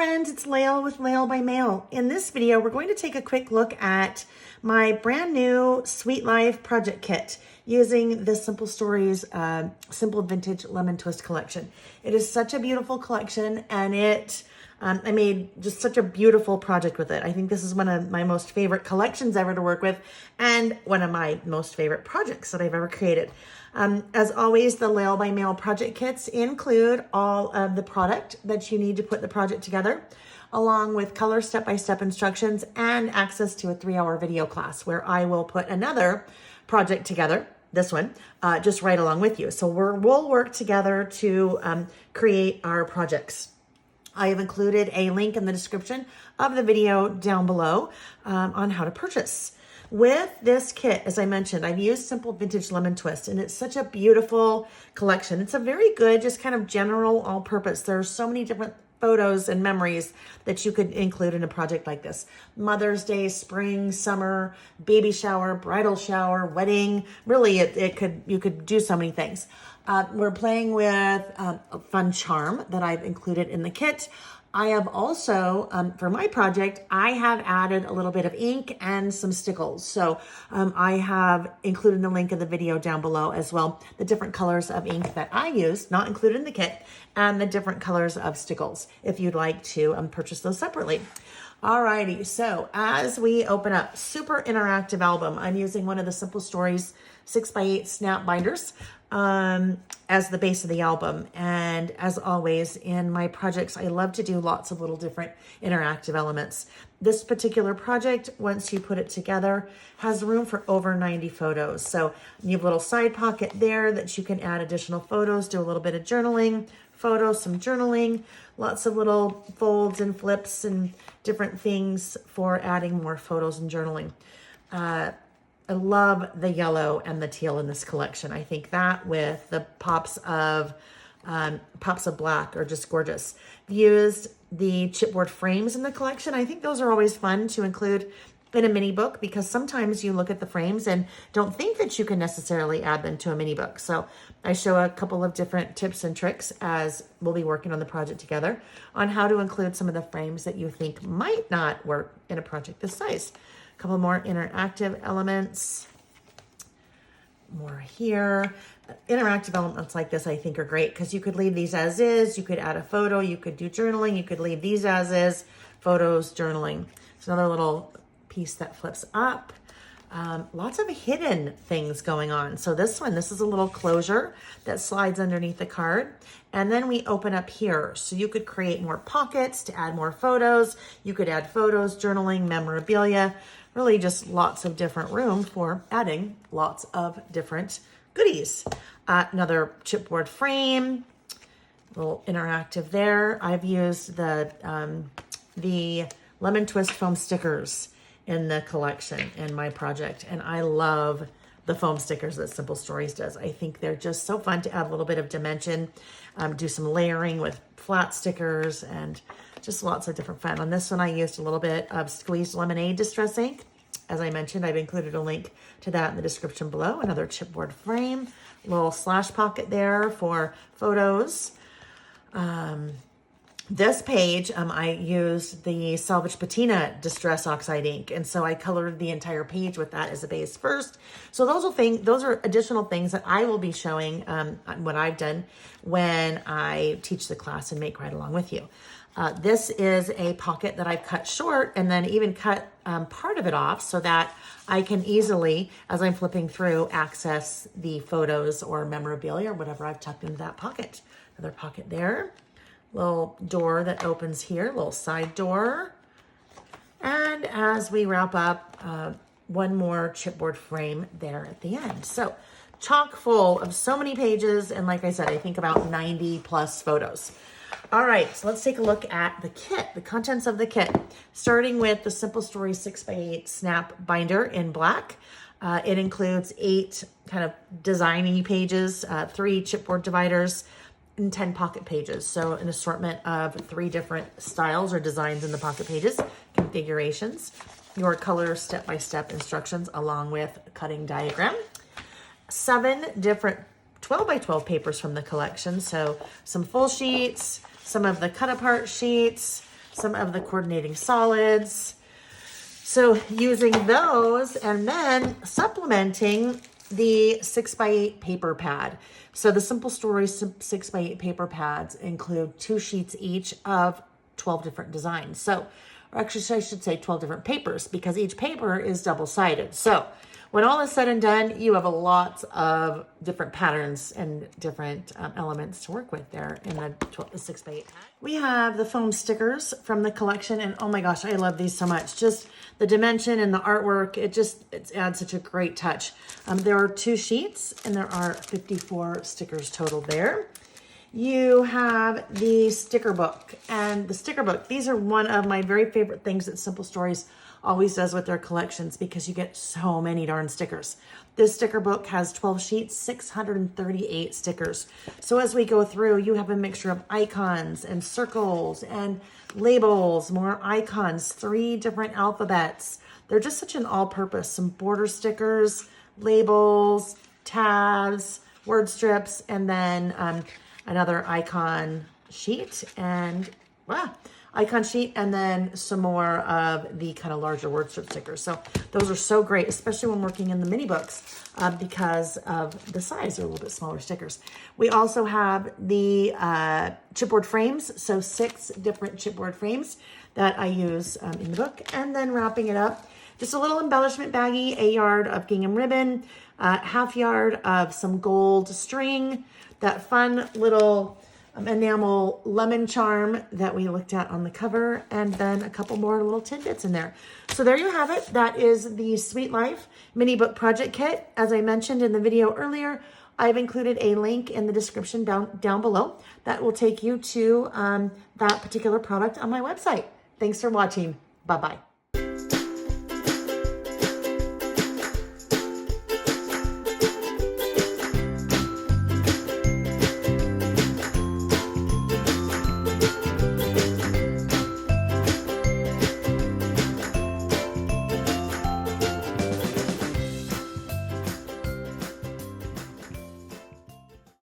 friends, it's Layle with Layle by Mail. In this video, we're going to take a quick look at my brand new Sweet Life project kit using the Simple Stories Simple Vintage Lemon Twist collection. It is such a beautiful collection, and I made just such a beautiful project with it. I think this is one of my most favorite collections ever to work with, and one of my most favorite projects that I've ever created. As always, the Layle by Mail project kits include all of the product that you need to put the project together, along with color step-by-step instructions and access to a 3-hour video class where I will put another project together, this one, just right along with you. So we'll work together to create our projects. I have included a link in the description of the video down below on how to purchase. With this kit, as I mentioned, I've used Simple Vintage Lemon Twist, and it's such a beautiful collection. It's a very good, just kind of general all-purpose. There are so many different photos and memories that you could include in a project like this. Mother's Day, spring, summer, baby shower, bridal shower, wedding. Really, you could do so many things. We're playing with a fun charm that I've included in the kit. I have also, for my project, I have added a little bit of ink and some stickles. So I have included the link in the video down below as well, the different colors of ink that I use, not included in the kit, and the different colors of stickles, if you'd like to purchase those separately. Alrighty, so as we open up, super interactive album. I'm using one of the Simple Stories 6x8 snap binders as the base of the album. And as always, in my projects, I love to do lots of little different interactive elements. This particular project, once you put it together, has room for over 90 photos. So you have a little side pocket there that you can add additional photos, do a little bit of journaling, photos, some journaling, lots of little folds and flips and different things for adding more photos and journaling. I love the yellow and the teal in this collection. I think that with the pops of black are just gorgeous. Used the chipboard frames in the collection. I think those are always fun to include in a mini book, because sometimes you look at the frames and don't think that you can necessarily add them to a mini book. So I show a couple of different tips and tricks as we'll be working on the project together on how to include some of the frames that you think might not work in a project this size. A couple more interactive elements. More here. Interactive elements like this I think are great because you could leave these as is, you could add a photo, you could do journaling, you could leave these as is, photos, journaling. It's another little piece that flips up. Lots of hidden things going on. So this is a little closure that slides underneath the card. And then we open up here. So you could create more pockets to add more photos. You could add photos, journaling, memorabilia, really just lots of different room for adding lots of different goodies. Another chipboard frame, a little interactive there. I've used the Lemon Twist foam stickers in the collection in my project, and I love the foam stickers that Simple Stories does. I think they're just so fun to add a little bit of dimension, do some layering with flat stickers, and just lots of different fun. On this one, I used a little bit of squeezed lemonade distress ink. As I mentioned, I've included a link to that in the description below. Another chipboard frame, little slash pocket there for photos. This page, I used the Salvage Patina Distress Oxide ink, and so I colored the entire page with that as a base first. So those are additional things that I will be showing what I've done when I teach the class and make right along with you. This is a pocket that I've cut short and then even cut part of it off so that I can easily, as I'm flipping through, access the photos or memorabilia or whatever I've tucked into that pocket. Another pocket there. Little door that opens here, little side door. And as we wrap up, one more chipboard frame there at the end. So chock full of so many pages. And like I said, I think about 90 plus photos. All right, so let's take a look at the kit, the contents of the kit, starting with the Simple Stories 6x8 snap binder in black. It includes 8 kind of designy pages, 3 chipboard dividers, and 10 pocket pages. So an assortment of 3 different styles or designs in the pocket pages, configurations, your color step-by-step instructions along with cutting diagram, 7 different 12x12 papers from the collection. So some full sheets, some of the cut apart sheets, some of the coordinating solids. So using those and then supplementing the 6x8 paper pad. So the Simple Stories 6x8 paper pads include 2 sheets each of 12 different designs. So, or actually I should say 12 different papers, because each paper is double-sided. So when all is said and done, you have a lot of different patterns and different elements to work with there in the 6x8. We have the foam stickers from the collection, and oh my gosh, I love these so much. Just the dimension and the artwork, it adds such a great touch. There are 2 sheets and there are 54 stickers total there. You have the sticker book, and the sticker book, these are one of my very favorite things that Simple Stories always does with their collections, because you get so many darn stickers. This sticker book has 12 sheets, 638 stickers. So as we go through, you have a mixture of icons and circles and labels, more icons, 3 different alphabets. They're just such an all-purpose, some border stickers, labels, tabs, word strips, and then another icon sheet and then some more of the kind of larger word strip stickers. So those are so great, especially when working in the mini books, because of the size. They're a little bit smaller stickers. We also have the chipboard frames, so 6 different chipboard frames that I use in the book. And then wrapping it up, just a little embellishment baggie, a yard of gingham ribbon, half yard of some gold string, that fun little enamel lemon charm that we looked at on the cover, and then a couple more little tidbits in there. So there you have it. That is the Sweet Life mini book project kit. As I mentioned in the video earlier, I've included a link in the description down below that will take you to that particular product on my website. Thanks for watching. Bye-bye.